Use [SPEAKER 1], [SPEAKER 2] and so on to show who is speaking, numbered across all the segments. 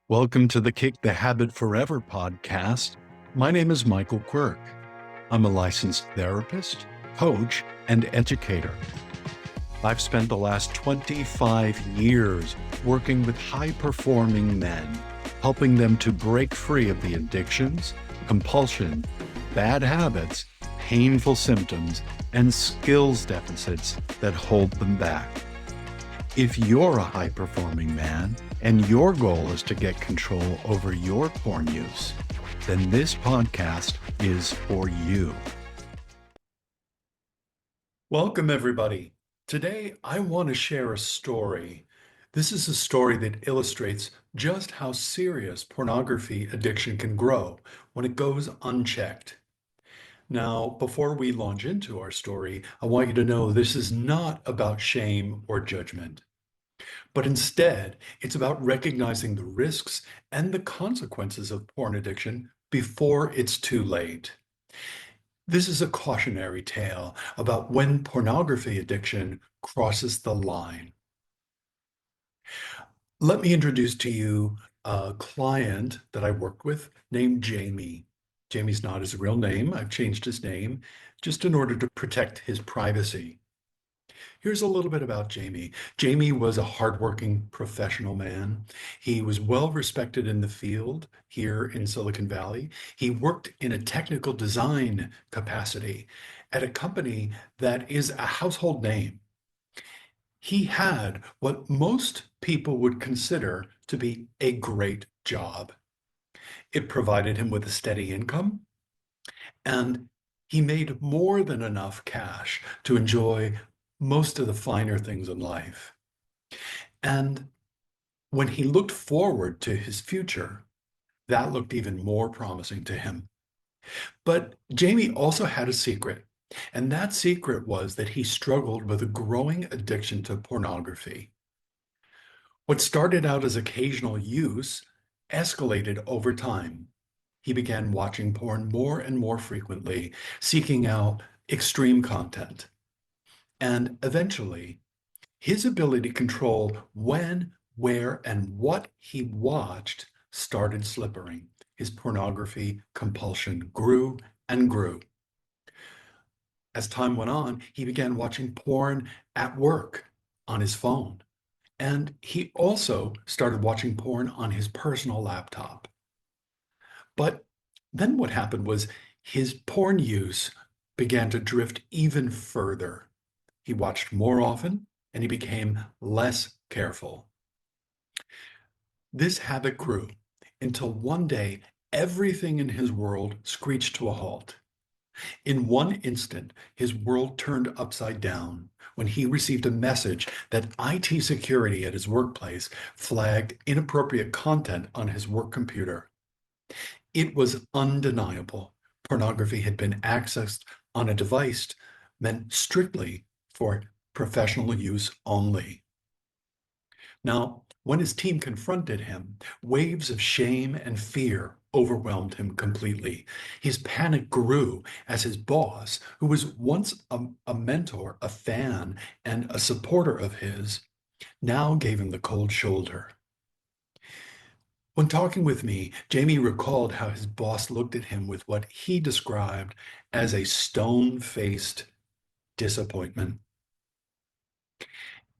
[SPEAKER 1] Welcome to the Kick the Habit Forever podcast. My name is Michael Quirk. I'm a licensed therapist, coach, and educator. I've spent the last 25 years working with high-performing men, helping them to break free of the addictions, compulsion, bad habits, painful symptoms, and skills deficits that hold them back. If you're a high-performing man and your goal is to get control over your porn use, then this podcast is for you. Welcome, everybody. Today, I want to share a story. This is a story that illustrates just how serious pornography addiction can grow when it goes unchecked. Now, before we launch into our story, I want you to know this is not about shame or judgment. But instead, it's about recognizing the risks and the consequences of porn addiction before it's too late. This is a cautionary tale about when pornography addiction crosses the line. Let me introduce to you a client that I worked with named Jamie. Jamie's not his real name. I've changed his name just in order to protect his privacy. Here's a little bit about Jamie. Jamie was a hardworking professional man. He was well respected in the field here in Silicon Valley. He worked in a technical design capacity at a company that is a household name. He had what most people would consider to be a great job. It provided him with a steady income, and he made more than enough cash to enjoy most of the finer things in life. And when he looked forward to his future, that looked even more promising to him. But Jamie also had a secret, and that secret was that he struggled with a growing addiction to pornography. What started out as occasional use escalated over time. He began watching porn more and more frequently, seeking out extreme content. And eventually, his ability to control when, where, and what he watched started slipping. His pornography compulsion grew and grew. As time went on, he began watching porn at work on his phone. And he also started watching porn on his personal laptop. But then what happened was his porn use began to drift even further. He watched more often and he became less careful. This habit grew until one day everything in his world screeched to a halt. In one instant, his world turned upside down when he received a message that IT security at his workplace flagged inappropriate content on his work computer. It was undeniable. Pornography had been accessed on a device meant strictly for professional use only. Now, when his team confronted him, waves of shame and fear overwhelmed him completely. His panic grew as his boss, who was once a mentor, a fan, and a supporter of his, now gave him the cold shoulder. When talking with me, Jamie recalled how his boss looked at him with what he described as a stone-faced disappointment.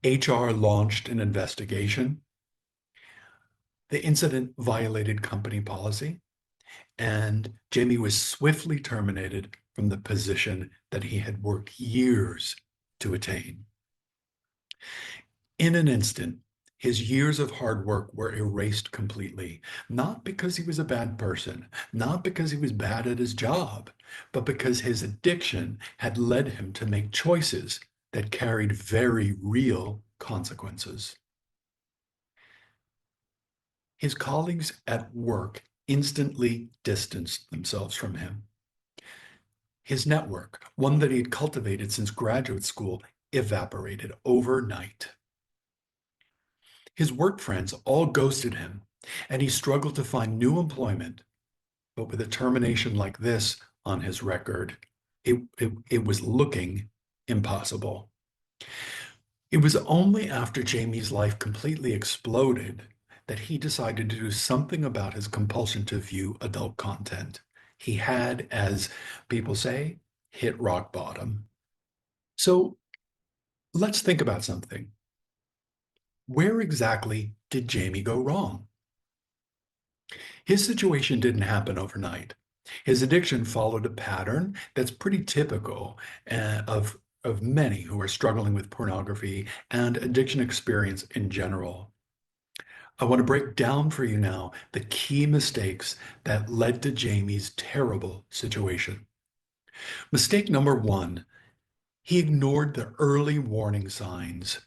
[SPEAKER 1] HR launched an investigation. The incident violated company policy, and Jamie was swiftly terminated from the position that he had worked years to attain. In an instant, his years of hard work were erased completely, not because he was a bad person, not because he was bad at his job, but because his addiction had led him to make choices that carried very real consequences. His colleagues at work instantly distanced themselves from him. His network, one that he had cultivated since graduate school, evaporated overnight. His work friends all ghosted him, and he struggled to find new employment. But with a termination like this on his record, it was looking impossible. It was only after Jamie's life completely exploded that he decided to do something about his compulsion to view adult content. He had, as people say, hit rock bottom. So let's think about something. Where exactly did Jamie go wrong? His situation didn't happen overnight. His addiction followed a pattern that's pretty typical of many who are struggling with pornography and addiction experience in general. I want to break down for you now the key mistakes that led to Jamie's terrible situation. Mistake number one, he ignored the early warning signs.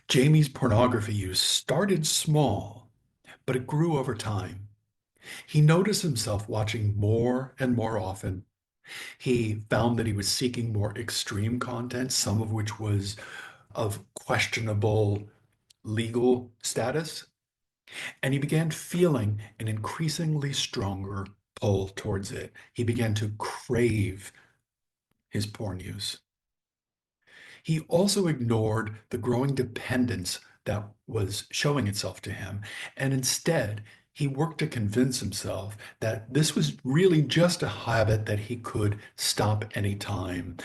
[SPEAKER 1] Jamie's pornography use started small, but it grew over time. He noticed himself watching more and more often. He found that he was seeking more extreme content, some of which was of questionable legal status, and he began feeling an increasingly stronger pull towards it. He began to crave his porn use. He also ignored the growing dependence that was showing itself to him, and instead, he worked to convince himself that this was really just a habit that he could stop anytime.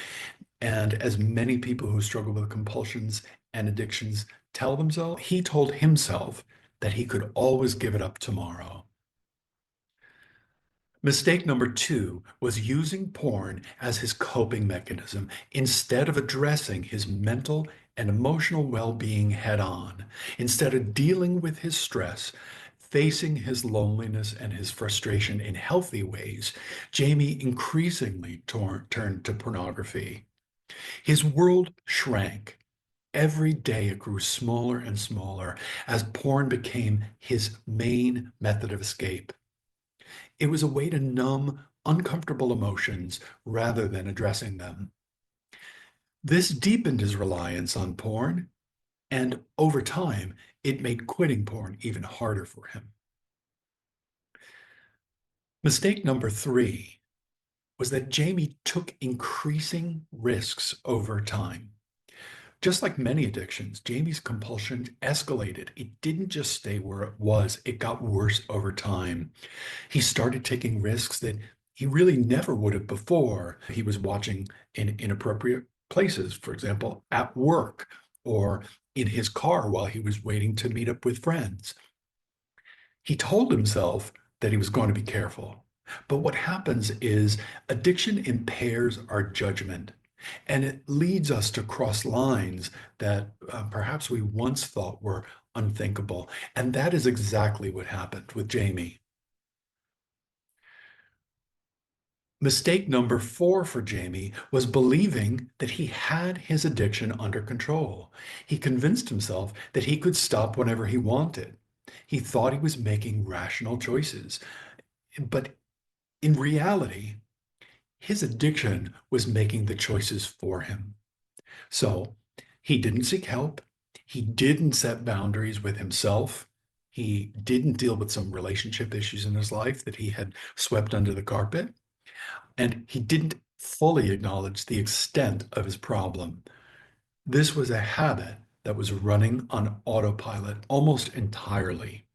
[SPEAKER 1] And as many people who struggle with compulsions and addictions tell themselves, he told himself that he could always give it up tomorrow. Mistake number two was using porn as his coping mechanism instead of addressing his mental and emotional well being head on. Instead of dealing with his stress, facing his loneliness and his frustration in healthy ways, Jamie increasingly turned to pornography. His world shrank. Every day it grew smaller and smaller as porn became his main method of escape. It was a way to numb uncomfortable emotions rather than addressing them. This deepened his reliance on porn, and over time, it made quitting porn even harder for him. Mistake number three was that Jamie took increasing risks over time. Just like many addictions, Jamie's compulsion escalated. It didn't just stay where it was, it got worse over time. He started taking risks that he really never would have before. He was watching in inappropriate places, for example, at work or in his car while he was waiting to meet up with friends. He told himself that he was going to be careful. But what happens is addiction impairs our judgment and it leads us to cross lines that perhaps we once thought were unthinkable. And that is exactly what happened with Jamie. Mistake number four for Jamie was believing that he had his addiction under control. He convinced himself that he could stop whenever he wanted. He thought he was making rational choices. But in reality, his addiction was making the choices for him. So he didn't seek help. He didn't set boundaries with himself. He didn't deal with some relationship issues in his life that he had swept under the carpet. And he didn't fully acknowledge the extent of his problem. This was a habit that was running on autopilot almost entirely.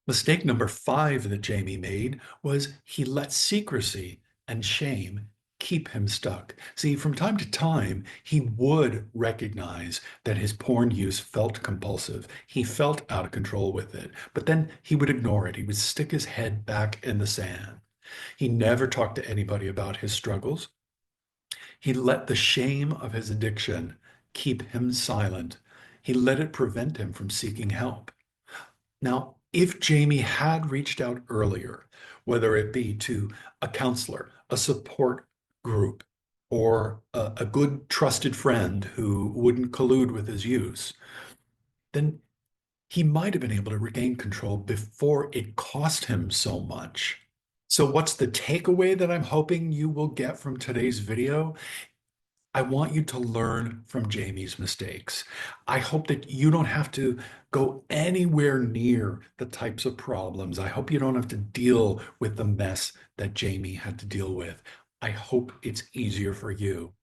[SPEAKER 1] Mistake number five that Jamie made was he let secrecy and shame keep him stuck. See, from time to time, he would recognize that his porn use felt compulsive. He felt out of control with it, but then he would ignore it. He would stick his head back in the sand. He never talked to anybody about his struggles. He let the shame of his addiction keep him silent. He let it prevent him from seeking help. Now, if Jamie had reached out earlier, whether it be to a counselor, a support group, or a good trusted friend who wouldn't collude with his use, then he might have been able to regain control before it cost him so much. So, what's the takeaway that I'm hoping you will get from today's video? I want you to learn from Jamie's mistakes. I hope that you don't have to go anywhere near the types of problems. I hope you don't have to deal with the mess that Jamie had to deal with. I hope it's easier for you.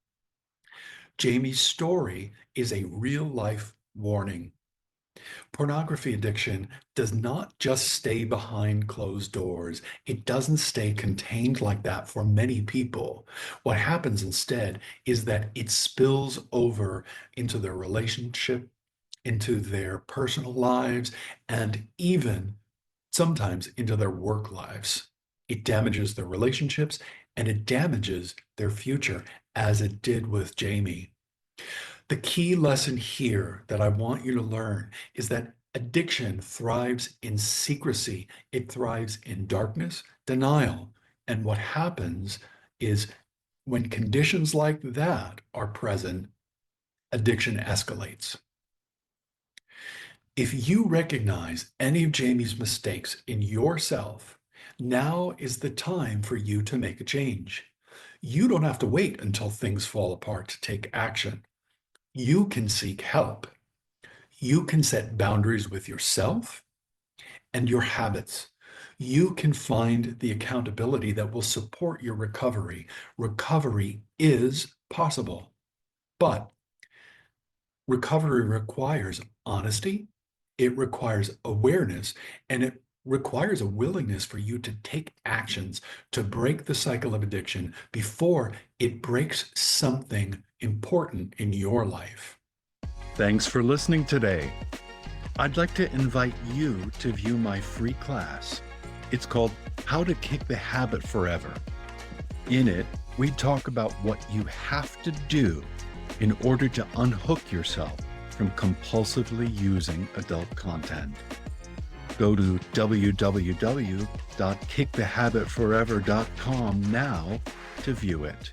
[SPEAKER 1] Jamie's story is a real life warning. Pornography addiction does not just stay behind closed doors. It doesn't stay contained like that for many people. What happens instead is that it spills over into their relationship, into their personal lives, and even sometimes into their work lives. It damages their relationships and it damages their future, as it did with Jamie. The key lesson here that I want you to learn is that addiction thrives in secrecy, it thrives in darkness, denial. And what happens is when conditions like that are present, addiction escalates. If you recognize any of Jamie's mistakes in yourself, now is the time for you to make a change. You don't have to wait until things fall apart to take action. You can seek help. You can set boundaries with yourself and your habits. You can find the accountability that will support your recovery. Recovery is possible, but recovery requires honesty, it requires awareness, and it requires a willingness for you to take actions to break the cycle of addiction before it breaks something important in your life.
[SPEAKER 2] Thanks for listening today. I'd like to invite you to view my free class. It's called How to Kick the Habit Forever. In it, we talk about what you have to do in order to unhook yourself from compulsively using adult content. Go to www.kickthehabitforever.com now to view it.